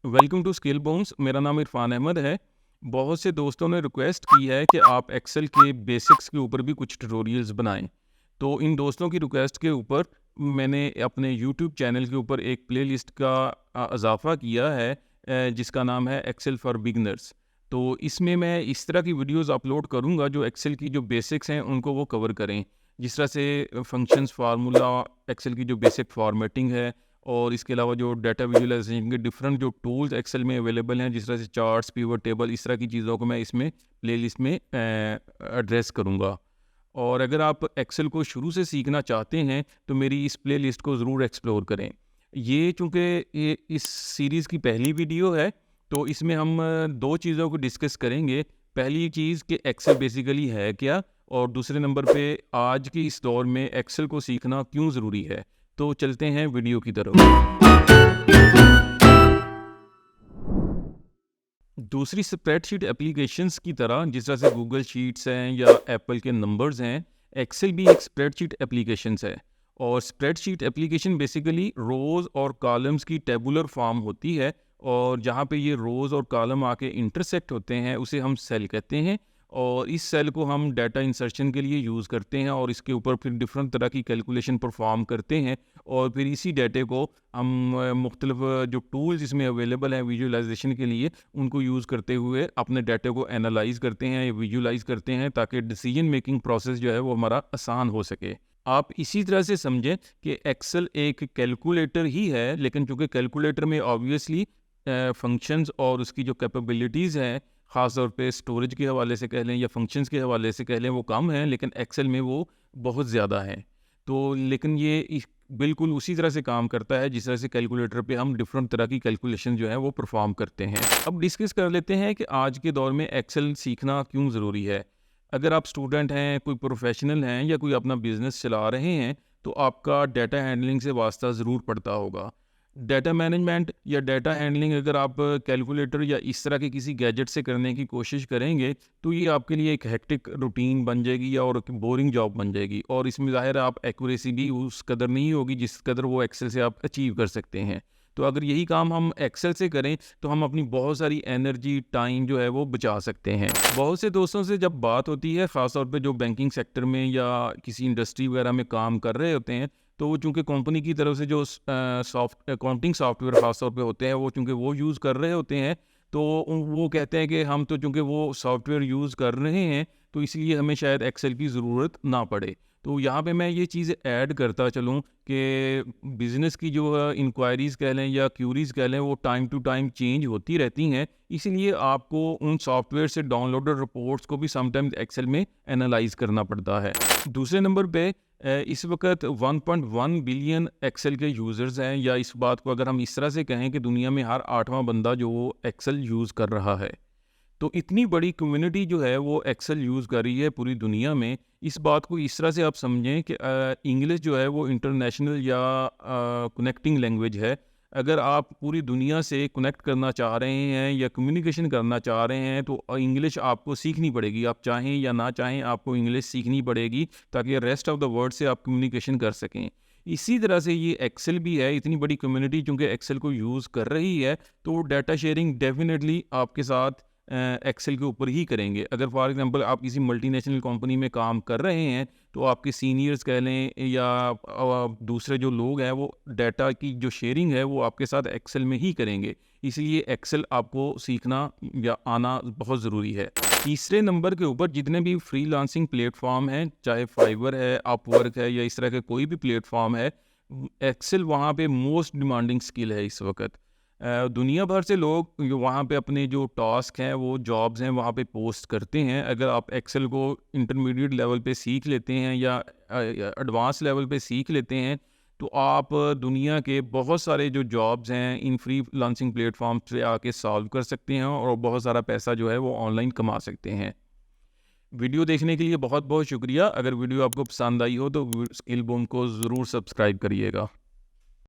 Welcome to skill bones. मेरा नाम इरफान अहमद है। बहुत से दोस्तों ने रिक्वेस्ट की है कि आप एक्सेल के बेसिक्स के ऊपर भी कुछ ट्यूटोरियल्स बनाएं। तो इन दोस्तों की रिक्वेस्ट के ऊपर मैंने अपने यूट्यूब चैनल के ऊपर एक प्लेलिस्ट का इजाफ़ा किया है जिसका नाम है एक्सेल फॉर बिगनर्स। तो इसमें मैं इस तरह की वीडियोस अपलोड करूंगा जो एक्सेल की जो बेसिक्स हैं उनको वो कवर करें, जिस तरह से फंक्शंस, फार्मूला, एक्सेल की जो बेसिक फॉर्मेटिंग है, और इसके अलावा जो डाटा विजुअलाइजेशन के डिफरेंट जो टूल्स एक्सेल में अवेलेबल हैं, जिस तरह से चार्ट्स, पिवट टेबल, इस तरह की चीज़ों को मैं इसमें प्लेलिस्ट में एड्रेस करूँगा। और अगर आप एक्सेल को शुरू से सीखना चाहते हैं तो मेरी इस प्लेलिस्ट को ज़रूर एक्सप्लोर करें। ये चूँकि ये इस सीरीज़ की पहली वीडियो है, तो इसमें हम दो चीज़ों को डिस्कस करेंगे। पहली चीज़ कि एक्सेल बेसिकली है क्या, और दूसरे नंबर पे आज के इस दौर में एक्सेल को सीखना क्यों ज़रूरी है। तो चलते हैं वीडियो की तरफ। दूसरी स्प्रेडशीट एप्लीकेशंस की तरह, जिस तरह से गूगल शीट्स हैं या एप्पल के नंबर्स हैं, एक्सेल भी एक स्प्रेडशीट एप्लीकेशंस है। और स्प्रेडशीट एप्लीकेशन बेसिकली रोज़ और कॉलम्स की टेबुलर फॉर्म होती है, और जहाँ पे ये रोज़ और कॉलम आके इंटरसेक्ट होते हैं उसे हम सेल कहते हैं। और इस सेल को हम डाटा इंसर्शन के लिए यूज़ करते हैं, और इसके ऊपर फिर डिफरेंट तरह की कैलकुलेशन परफॉर्म करते हैं। और फिर इसी डाटे को हम मुख्तलिफ जो टूल्स इसमें अवेलेबल हैं विजुअलाइजेशन के लिए, उनको यूज़ करते हुए अपने डाटे को एनालाइज करते हैं या विजुअलाइज करते हैं, ताकि डिसीजन मेकिंग प्रोसेस जो है वो हमारा आसान हो सके। आप इसी तरह से समझें कि एक्सेल एक कैलकुलेटर ही है, लेकिन चूँकि कैलकुलेटर में ऑब्वियसली फंक्शंस और उसकी जो कैपेबिलिटीज़ हैं, ख़ास तौर पे स्टोरेज के हवाले से कह लें या फंक्शंस के हवाले से कह लें, वो कम हैं, लेकिन एक्सेल में वो बहुत ज़्यादा हैं। तो लेकिन ये बिल्कुल उसी तरह से काम करता है जिस तरह से कैलकुलेटर पे हम डिफरेंट तरह की कैलकुलेशन जो है वो परफॉर्म करते हैं। अब डिस्कस कर लेते हैं कि आज के दौर में एक्सेल सीखना क्यों ज़रूरी है। अगर आप स्टूडेंट हैं, कोई प्रोफेशनल हैं, या कोई अपना बिजनेस चला रहे हैं, तो आपका डाटा हैंडलिंग से वास्ता ज़रूर पड़ता होगा। डाटा मैनेजमेंट या डाटा हैंडलिंग अगर आप कैलकुलेटर या इस तरह के किसी गैजेट से करने की कोशिश करेंगे, तो ये आपके लिए एक हेक्टिक रूटीन बन जाएगी या और एक बोरिंग जॉब बन जाएगी, और इसमें ज़ाहिर है आप एक्यूरेसी भी उस कदर नहीं होगी जिस कदर वो एक्सेल से आप अचीव कर सकते हैं। तो अगर यही काम हम एक्सेल से करें तो हम अपनी बहुत सारी एनर्जी, टाइम जो है वो बचा सकते हैं। बहुत से दोस्तों से जब बात होती है, ख़ासतौर पे जो बैंकिंग सेक्टर में या किसी इंडस्ट्री वगैरह में काम कर रहे होते हैं, तो वो चूँकि कंपनी की तरफ से जो सॉफ्ट अकाउंटिंग सॉफ्टवेयर ख़ास तौर पे होते हैं, वो चूँकि वो यूज़ कर रहे होते हैं, तो वो कहते हैं कि हम तो चूँकि वो सॉफ्टवेयर यूज़ कर रहे हैं, तो इसलिए हमें शायद एक्सेल की ज़रूरत ना पड़े। तो यहाँ पे मैं ये चीज़ ऐड करता चलूँ कि बिज़नेस की जो इंक्वायरीज़ कह लें या क्यूरीज़ कह लें, वो टाइम टू टाइम चेंज होती रहती हैं। इसीलिए आपको उन सॉफ्टवेयर से डाउनलोडेड रिपोर्ट्स को भी समटाइम्स एक्सेल में एनालाइज़ करना पड़ता है। दूसरे नंबर पे इस वक्त 1.1 बिलियन एक्सेल के यूज़र्स हैं, या इस बात को अगर हम इस तरह से कहें कि दुनिया में हर 8वां बंदा जो वो एक्सेल यूज़ कर रहा है। तो इतनी बड़ी कम्युनिटी जो है वो एक्सेल यूज़ कर रही है पूरी दुनिया में। इस बात को इस तरह से आप समझें कि इंग्लिश जो है वो इंटरनेशनल या कनेक्टिंग लैंग्वेज है। अगर आप पूरी दुनिया से कनेक्ट करना चाह रहे हैं या कम्युनिकेशन करना चाह रहे हैं, तो इंग्लिश आपको सीखनी पड़ेगी। आप चाहें या ना चाहें, आपको इंग्लिश सीखनी पड़ेगी, ताकि रेस्ट ऑफ द वर्ल्ड से आप कम्युनिकेशन कर सकें। इसी तरह से ये एक्सेल भी है। इतनी बड़ी कम्युनिटी चूँकि एक्सेल को यूज़ कर रही है, तो डाटा शेयरिंग डेफिनेटली आपके साथ एक्सेल के ऊपर ही करेंगे। अगर फॉर एग्जांपल आप किसी मल्टीनेशनल कंपनी में काम कर रहे हैं, तो आपके सीनियर्स कह लें या दूसरे जो लोग हैं, वो डाटा की जो शेयरिंग है वो आपके साथ एक्सेल में ही करेंगे। इसलिए एक्सेल आपको सीखना या आना बहुत ज़रूरी है। तीसरे नंबर के ऊपर जितने भी फ्रीलांसिंग प्लेटफॉर्म हैं, चाहे फाइवर है, अपवर्क है, या इस तरह के कोई भी प्लेटफॉर्म है, एक्सेल वहाँ पे मोस्ट डिमांडिंग स्किल है इस वक्त। दुनिया भर से लोग जो वहाँ पे अपने जो टास्क हैं, वो जॉब्स हैं, वहाँ पे पोस्ट करते हैं। अगर आप एक्सेल को इंटरमीडिएट लेवल पे सीख लेते हैं या एडवांस लेवल पे सीख लेते हैं, तो आप दुनिया के बहुत सारे जो जॉब्स हैं इन फ्री लांसिंग प्लेटफॉर्म से आके सॉल्व कर सकते हैं, और बहुत सारा पैसा जो है वो ऑनलाइन कमा सकते हैं। वीडियो देखने के लिए बहुत बहुत शुक्रिया। अगर वीडियो आपको पसंद आई हो तो स्किल बूम को ज़रूर सब्सक्राइब करिएगा।